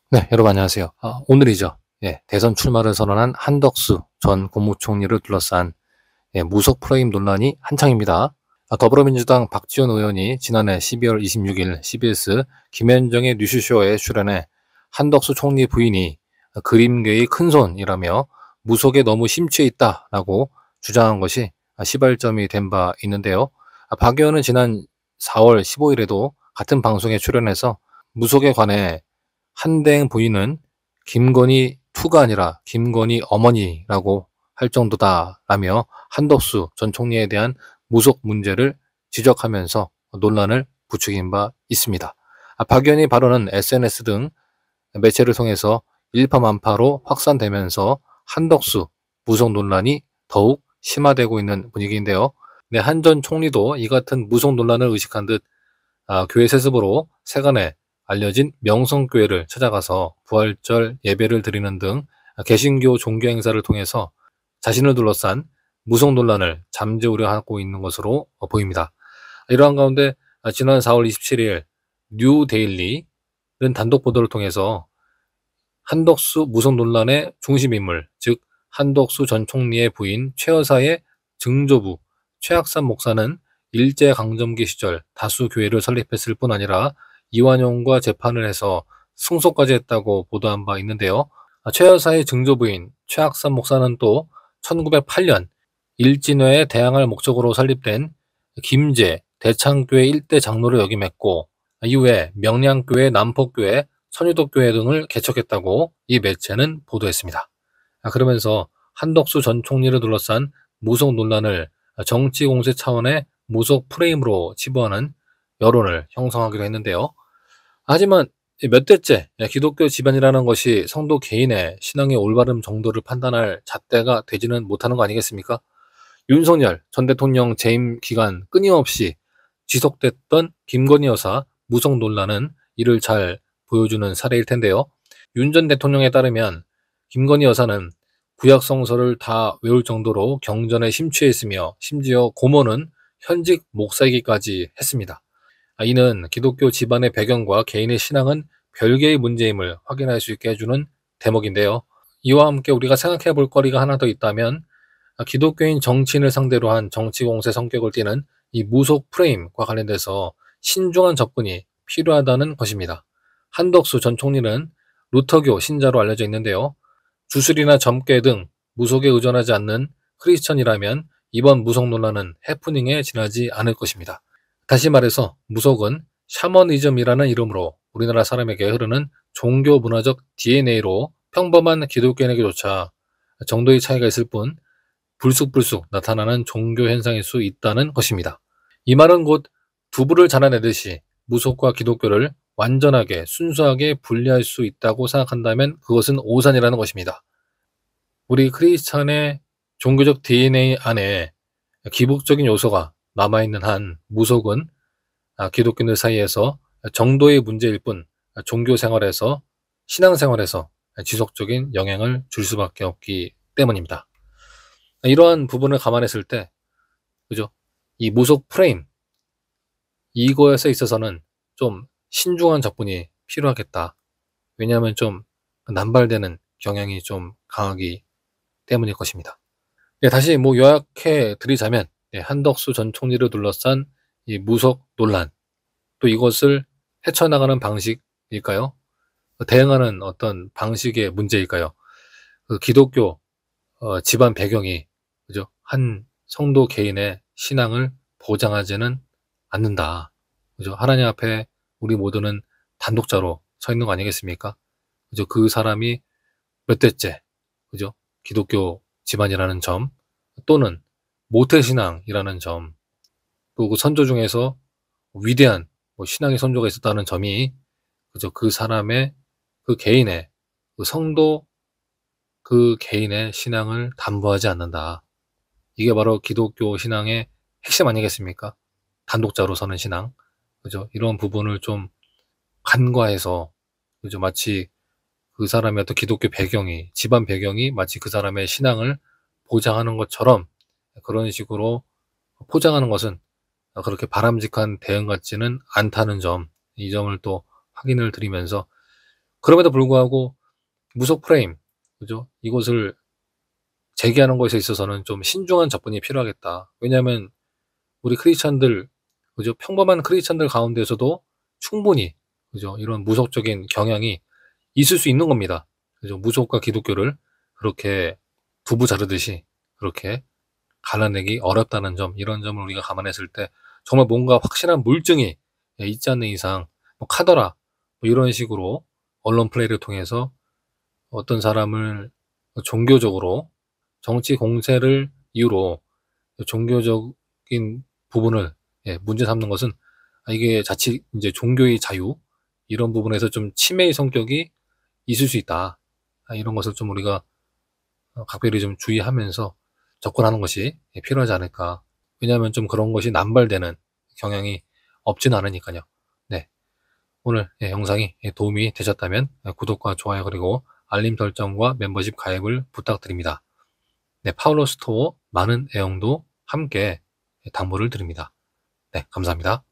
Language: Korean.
네, 여러분 안녕하세요. 오늘이죠. 대선 출마를 선언한 한덕수 전 국무총리를 둘러싼 무속 프레임 논란이 한창입니다. 더불어민주당 박지원 의원이 지난해 12월 26일 CBS 김현정의 뉴스쇼에 출연해 한덕수 총리 부인이 그림계의 큰손이라며 무속에 너무 심취해 있다라고 주장한 것이 시발점이 된 바 있는데요. 박 의원은 지난 4월 15일에도 같은 방송에 출연해서 무속에 관해 한대행 부인은 김건희 투가 아니라 김건희 어머니라고 할 정도다라며 한덕수 전 총리에 대한 무속 문제를 지적하면서 논란을 부추긴 바 있습니다. 박 의원의 발언은 SNS 등 매체를 통해서 일파만파로 확산되면서 한덕수 무속 논란이 더욱 심화되고 있는 분위기인데요. 네, 한 전 총리도 이 같은 무속 논란을 의식한 듯 교회 세습으로 세간에 알려진 명성교회를 찾아가서 부활절 예배를 드리는 등 개신교 종교 행사를 통해서 자신을 둘러싼 무속 논란을 잠재우려 하고 있는 것으로 보입니다. 이러한 가운데 지난 4월 27일 뉴데일리는 단독 보도를 통해서 한덕수 무속 논란의 중심 인물, 즉 한덕수 전 총리의 부인 최 여사의 증조부 최학산 목사는 일제강점기 시절 다수 교회를 설립했을 뿐 아니라 이완용과 재판을 해서 승소까지 했다고 보도한 바 있는데요. 최 여사의 증조부인 최학산 목사는 또 1908년 일진회에 대항할 목적으로 설립된 김제 대창교회 일대 장로를 역임했고 이후에 명량교회, 남포교회, 선유도교회 등을 개척했다고 이 매체는 보도했습니다. 그러면서 한덕수 전 총리를 둘러싼 무속 논란을 정치 공세 차원의 무속 프레임으로 치부하는 여론을 형성하기로 했는데요. 하지만 몇 대째 기독교 집안이라는 것이 성도 개인의 신앙의 올바름 정도를 판단할 잣대가 되지는 못하는 거 아니겠습니까? 윤석열 전 대통령 재임 기간 끊임없이 지속됐던 김건희 여사 무속 논란은 이를 잘 보여주는 사례일 텐데요. 윤 전 대통령에 따르면 김건희 여사는 구약 성서를 다 외울 정도로 경전에 심취했으며 심지어 고모는 현직 목사이기까지 했습니다. 이는 기독교 집안의 배경과 개인의 신앙은 별개의 문제임을 확인할 수 있게 해주는 대목인데요. 이와 함께 우리가 생각해 볼 거리가 하나 더 있다면 기독교인 정치인을 상대로 한 정치 공세 성격을 띠는 이 무속 프레임과 관련돼서 신중한 접근이 필요하다는 것입니다. 한덕수 전 총리는 루터교 신자로 알려져 있는데요. 주술이나 점괘 등 무속에 의존하지 않는 크리스천이라면 이번 무속 논란은 해프닝에 지나지 않을 것입니다. 다시 말해서 무속은 샤머니즘이라는 이름으로 우리나라 사람에게 흐르는 종교 문화적 DNA로 평범한 기독교인에게조차 정도의 차이가 있을 뿐 불쑥불쑥 나타나는 종교 현상일 수 있다는 것입니다. 이 말은 곧 두부를 잘라내듯이 무속과 기독교를 완전하게 순수하게 분리할 수 있다고 생각한다면 그것은 오산이라는 것입니다. 우리 크리스찬의 종교적 DNA 안에 기복적인 요소가 남아있는 한 무속은 기독교인들 사이에서 정도의 문제일 뿐 종교 생활에서 신앙 생활에서 지속적인 영향을 줄 수밖에 없기 때문입니다. 이러한 부분을 감안했을 때, 그죠? 이 무속 프레임, 이거에 있어서는 좀 신중한 접근이 필요하겠다. 왜냐하면 좀 남발되는 경향이 좀 강하기 때문일 것입니다. 다시 요약해 드리자면, 한덕수 전 총리를 둘러싼 이 무속 논란, 또 이것을 헤쳐나가는 방식일까요? 대응하는 어떤 방식의 문제일까요? 그 기독교 집안 배경이, 그죠? 한 성도 개인의 신앙을 보장하지는 않는다. 그죠? 하나님 앞에 우리 모두는 단독자로 서 있는 거 아니겠습니까? 그죠? 그 사람이 몇 대째, 그죠? 기독교 집안이라는 점, 또는 모태신앙이라는 점, 또 그 선조 중에서 위대한 신앙의 선조가 있었다는 점이, 그죠? 그 사람의, 그 개인의, 그 성도 그 개인의 신앙을 담보하지 않는다. 이게 바로 기독교 신앙의 핵심 아니겠습니까? 단독자로 서는 신앙. 그죠? 이런 부분을 좀 간과해서, 그죠? 마치 그 사람의 어떤 기독교 배경이, 집안 배경이 마치 그 사람의 신앙을 보장하는 것처럼 그런 식으로 포장하는 것은 그렇게 바람직한 대응 같지는 않다는 점, 이 점을 또 확인을 드리면서 그럼에도 불구하고 무속 프레임, 그죠? 이것을 제기하는 것에 있어서는 좀 신중한 접근이 필요하겠다. 왜냐하면 우리 크리스찬들, 그죠? 평범한 크리스찬들 가운데서도 충분히, 그죠? 이런 무속적인 경향이 있을 수 있는 겁니다. 그죠? 무속과 기독교를 그렇게 두부 자르듯이 그렇게 갈라내기 어렵다는 점, 이런 점을 우리가 감안했을 때 정말 뭔가 확실한 물증이 있지 않는 이상, 뭐 카더라, 뭐 이런 식으로 언론 플레이를 통해서 어떤 사람을 종교적으로 정치 공세를 이유로 종교적인 부분을 문제 삼는 것은, 이게 자칫 이제 종교의 자유 이런 부분에서 좀 침해의 성격이 있을 수 있다. 이런 것을 좀 우리가 각별히 좀 주의하면서 접근하는 것이 필요하지 않을까. 왜냐하면 좀 그런 것이 남발되는 경향이 없진 않으니까요. 네. 오늘 영상이 도움이 되셨다면 구독과 좋아요 그리고 알림 설정과 멤버십 가입을 부탁드립니다. 네, 파울로 스토어 많은 내용도 함께 당부를 드립니다. 네, 감사합니다.